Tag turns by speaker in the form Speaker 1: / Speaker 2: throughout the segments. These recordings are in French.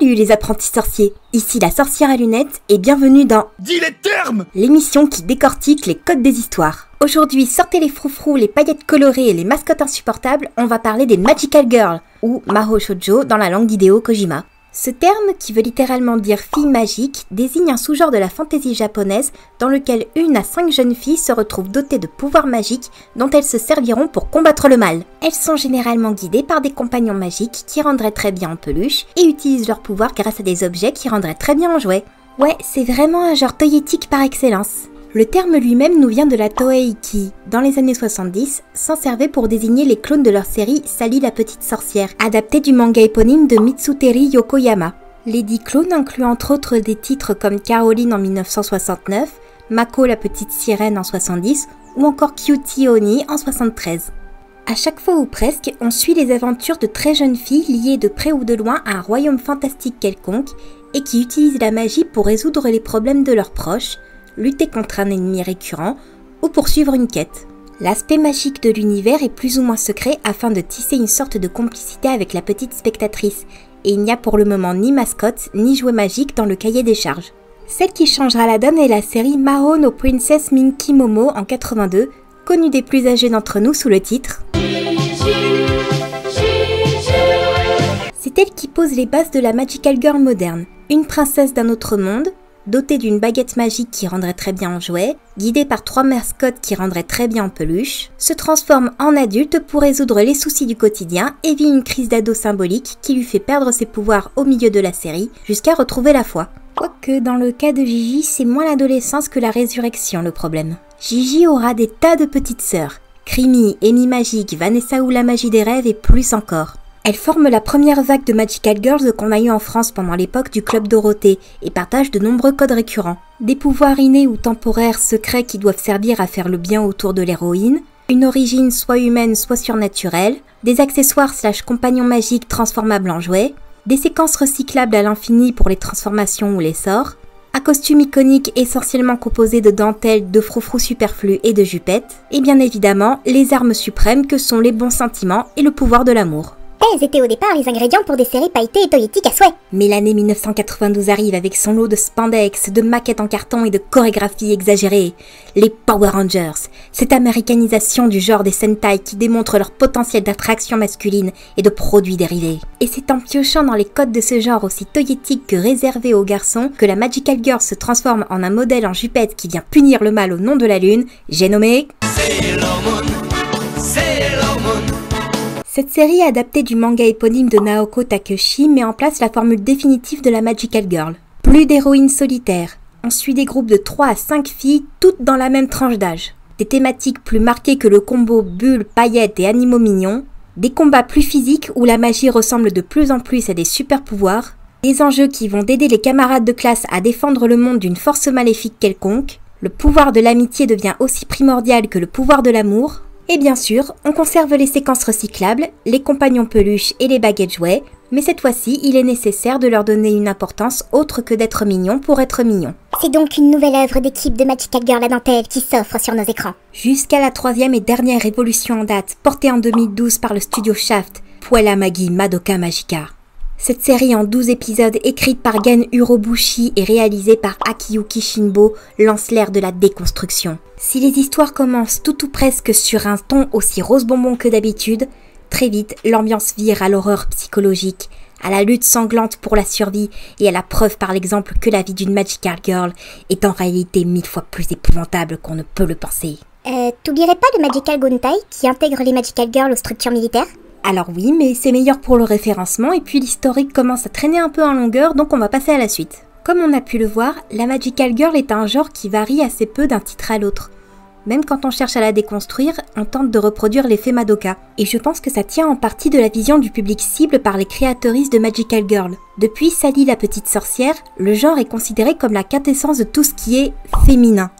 Speaker 1: Salut les apprentis sorciers, ici la sorcière à lunettes et bienvenue dans
Speaker 2: Dis les termes,
Speaker 1: l'émission qui décortique les codes des histoires. Aujourd'hui, sortez les froufrous, les paillettes colorées et les mascottes insupportables, on va parler des Magical Girls, ou Mahou Shoujo dans la langue d'Hideo Kojima. Ce terme, qui veut littéralement dire fille magique, désigne un sous-genre de la fantaisie japonaise dans lequel 1 à 5 jeunes filles se retrouvent dotées de pouvoirs magiques dont elles se serviront pour combattre le mal. Elles sont généralement guidées par des compagnons magiques qui rendraient très bien en peluche et utilisent leurs pouvoirs grâce à des objets qui rendraient très bien en jouets. Ouais, c'est vraiment un genre toyetique par excellence. Le terme lui-même nous vient de la Toei qui, dans les années 70, s'en servait pour désigner les clones de leur série Sally la petite sorcière, adaptée du manga éponyme de Mitsuteri Yokoyama. Les 10 clones incluent entre autres des titres comme Caroline en 1969, Mako la petite sirène en 70 ou encore Cutie Oni en 73. À chaque fois ou presque, on suit les aventures de très jeunes filles liées de près ou de loin à un royaume fantastique quelconque et qui utilisent la magie pour résoudre les problèmes de leurs proches, lutter contre un ennemi récurrent ou poursuivre une quête. L'aspect magique de l'univers est plus ou moins secret afin de tisser une sorte de complicité avec la petite spectatrice, et il n'y a pour le moment ni mascotte ni jouet magique dans le cahier des charges. Celle qui changera la donne est la série Mahou no Princess Minky Momo en 82, connue des plus âgés d'entre nous sous le titre. C'est elle qui pose les bases de la Magical Girl moderne, une princesse d'un autre monde, dotée d'une baguette magique qui rendrait très bien en jouet, guidée par 3 mascottes qui rendraient très bien en peluche, se transforme en adulte pour résoudre les soucis du quotidien et vit une crise d'ado symbolique qui lui fait perdre ses pouvoirs au milieu de la série jusqu'à retrouver la foi. Quoique dans le cas de Gigi, c'est moins l'adolescence que la résurrection le problème. Gigi aura des tas de petites sœurs, Creamy, Amy Magique, Vanessa ou la magie des rêves et plus encore. Elles forment la première vague de Magical Girls qu'on a eu en France pendant l'époque du Club Dorothée et partagent de nombreux codes récurrents. Des pouvoirs innés ou temporaires secrets qui doivent servir à faire le bien autour de l'héroïne, une origine soit humaine soit surnaturelle, des accessoires / compagnons magiques transformables en jouets, des séquences recyclables à l'infini pour les transformations ou les sorts, un costume iconique essentiellement composé de dentelles, de froufrous superflus et de jupettes, et bien évidemment les armes suprêmes que sont les bons sentiments et le pouvoir de l'amour.
Speaker 3: Elles étaient au départ les ingrédients pour des séries pailletées et toyétiques à souhait.
Speaker 1: Mais l'année 1992 arrive avec son lot de spandex, de maquettes en carton et de chorégraphies exagérées. Les Power Rangers, cette américanisation du genre des Sentai qui démontre leur potentiel d'attraction masculine et de produits dérivés. Et c'est en piochant dans les codes de ce genre aussi toyétique que réservé aux garçons que la Magical Girl se transforme en un modèle en jupette qui vient punir le mal au nom de la lune, j'ai nommé Sailor Moon, Sailor Moon. Cette série adaptée du manga éponyme de Naoko Takeuchi met en place la formule définitive de la Magical Girl. Plus d'héroïnes solitaires, on suit des groupes de 3 à 5 filles, toutes dans la même tranche d'âge. Des thématiques plus marquées que le combo bulles, paillettes et animaux mignons, des combats plus physiques où la magie ressemble de plus en plus à des super pouvoirs, des enjeux qui vont aider les camarades de classe à défendre le monde d'une force maléfique quelconque, le pouvoir de l'amitié devient aussi primordial que le pouvoir de l'amour, et bien sûr, on conserve les séquences recyclables, les compagnons peluches et les baguettes jouets, mais cette fois-ci, il est nécessaire de leur donner une importance autre que d'être mignon pour être mignon.
Speaker 3: C'est donc une nouvelle œuvre d'équipe de Magical Girl à dentelle qui s'offre sur nos écrans.
Speaker 1: Jusqu'à la 3e et dernière évolution en date, portée en 2012 par le studio Shaft, Puella Magi Madoka Magica. Cette série en 12 épisodes écrite par Gen Urobuchi et réalisée par Akiyuki Shinbo lance l'ère de la déconstruction. Si les histoires commencent tout ou presque sur un ton aussi rose bonbon que d'habitude, très vite l'ambiance vire à l'horreur psychologique, à la lutte sanglante pour la survie et à la preuve par l'exemple que la vie d'une Magical Girl est en réalité 1000 fois plus épouvantable qu'on ne peut le penser.
Speaker 3: T'oublierais pas le Magical Guntai qui intègre les Magical Girls aux structures militaires ?
Speaker 1: Alors oui, mais c'est meilleur pour le référencement et puis l'historique commence à traîner un peu en longueur, donc on va passer à la suite. Comme on a pu le voir, la Magical Girl est un genre qui varie assez peu d'un titre à l'autre. Même quand on cherche à la déconstruire, on tente de reproduire l'effet Madoka. Et je pense que ça tient en partie de la vision du public cible par les créatrices de Magical Girl. Depuis Sally la petite sorcière, le genre est considéré comme la quintessence de tout ce qui est féminin.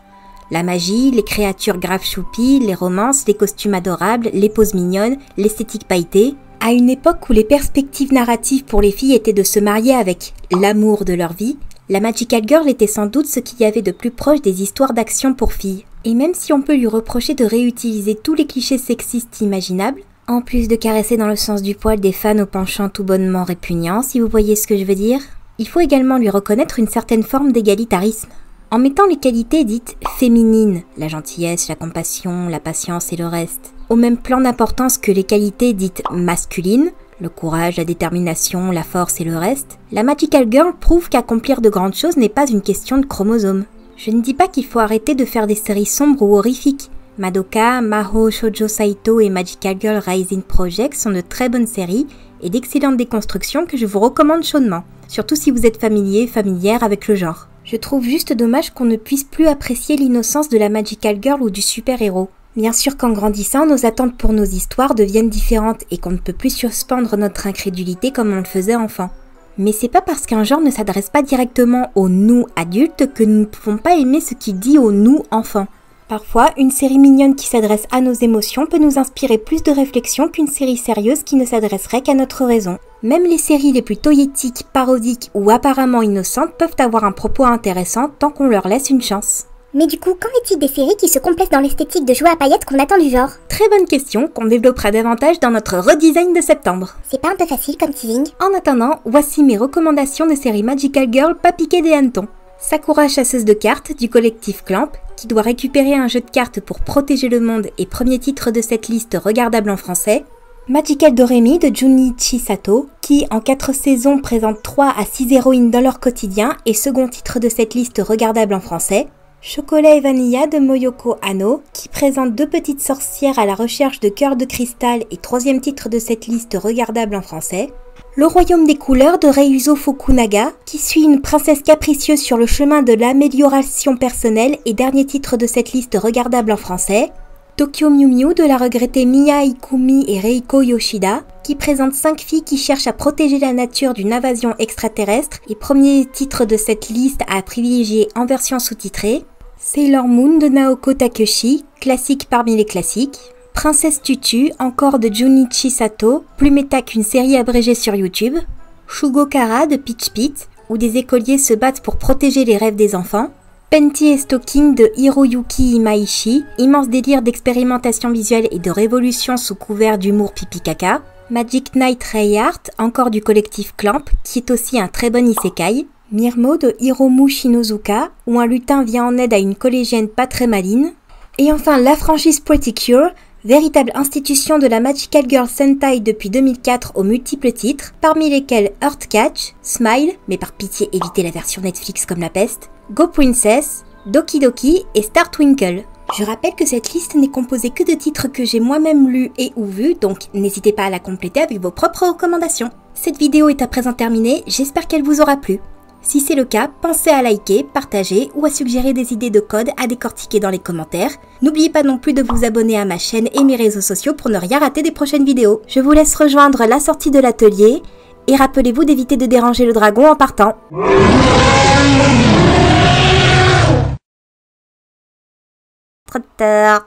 Speaker 1: La magie, les créatures graves choupies, les romances, les costumes adorables, les poses mignonnes, l'esthétique pailletée. À une époque où les perspectives narratives pour les filles étaient de se marier avec l'amour de leur vie, la Magical Girl était sans doute ce qu'il y avait de plus proche des histoires d'action pour filles. Et même si on peut lui reprocher de réutiliser tous les clichés sexistes imaginables, En plus de caresser dans le sens du poil des fans au penchant tout bonnement répugnant, si vous voyez ce que je veux dire, il faut également lui reconnaître une certaine forme d'égalitarisme. En mettant les qualités dites féminines, la gentillesse, la compassion, la patience et le reste, au même plan d'importance que les qualités dites masculines, le courage, la détermination, la force et le reste, la Magical Girl prouve qu'accomplir de grandes choses n'est pas une question de chromosomes. Je ne dis pas qu'il faut arrêter de faire des séries sombres ou horrifiques. Madoka, Mahou Shoujo Saito et Magical Girl Rising Project sont de très bonnes séries et d'excellentes déconstructions que je vous recommande chaudement, surtout si vous êtes familière avec le genre. Je trouve juste dommage qu'on ne puisse plus apprécier l'innocence de la Magical Girl ou du super-héros. Bien sûr qu'en grandissant, nos attentes pour nos histoires deviennent différentes et qu'on ne peut plus suspendre notre incrédulité comme on le faisait enfant. Mais c'est pas parce qu'un genre ne s'adresse pas directement aux nous adultes que nous ne pouvons pas aimer ce qu'il dit aux nous enfants. Parfois, une série mignonne qui s'adresse à nos émotions peut nous inspirer plus de réflexion qu'une série sérieuse qui ne s'adresserait qu'à notre raison. Même les séries les plus toyétiques, parodiques ou apparemment innocentes peuvent avoir un propos intéressant tant qu'on leur laisse une chance.
Speaker 3: Mais du coup, qu'en est-il des séries qui se complaisent dans l'esthétique de jouets à paillettes qu'on attend du genre?
Speaker 1: Très bonne question qu'on développera davantage dans notre redesign de septembre.
Speaker 3: C'est pas un peu facile comme teasing?
Speaker 1: En attendant, voici mes recommandations de séries Magical Girl pas piquées des hannetons. Sakura chasseuse de cartes du collectif Clamp, qui doit récupérer un jeu de cartes pour protéger le monde et premier titre de cette liste regardable en français. Magical Doremi de Junichi Sato, qui en 4 saisons présente 3 à 6 héroïnes dans leur quotidien et second titre de cette liste regardable en français. Chocolat et Vanilla de Moyoko Hano, qui présente 2 petites sorcières à la recherche de cœurs de cristal et troisième titre de cette liste regardable en français. Le Royaume des couleurs de Reiuzo Fukunaga, qui suit une princesse capricieuse sur le chemin de l'amélioration personnelle et dernier titre de cette liste regardable en français. Tokyo Mew Mew de la regrettée Miya Ikumi et Reiko Yoshida, qui présente 5 filles qui cherchent à protéger la nature d'une invasion extraterrestre et premier titre de cette liste à privilégier en version sous-titrée. Sailor Moon de Naoko Takeuchi, classique parmi les classiques. Princesse Tutu, encore de Junichi Sato, plus méta qu'une série abrégée sur YouTube. Shugokara de Peach Pit, où des écoliers se battent pour protéger les rêves des enfants. Panty et Stocking de Hiroyuki Imaishi, immense délire d'expérimentation visuelle et de révolution sous couvert d'humour pipi caca. Magic Knight Rayheart, encore du collectif Clamp, qui est aussi un très bon isekai. Mirmo de Hiromu Shinozuka, où un lutin vient en aide à une collégienne pas très maline. Et enfin la franchise Pretty Cure, véritable institution de la Magical Girl Sentai depuis 2004 aux multiples titres, parmi lesquels Heart Catch, Smile, mais par pitié évitez la version Netflix comme la peste, Go Princess, Doki Doki et Star Twinkle. Je rappelle que cette liste n'est composée que de titres que j'ai moi-même lus et ou vus, donc n'hésitez pas à la compléter avec vos propres recommandations. Cette vidéo est à présent terminée, j'espère qu'elle vous aura plu. Si c'est le cas, pensez à liker, partager ou à suggérer des idées de code à décortiquer dans les commentaires. N'oubliez pas non plus de vous abonner à ma chaîne et mes réseaux sociaux pour ne rien rater des prochaines vidéos. Je vous laisse rejoindre la sortie de l'atelier et rappelez-vous d'éviter de déranger le dragon en partant. Trop tard.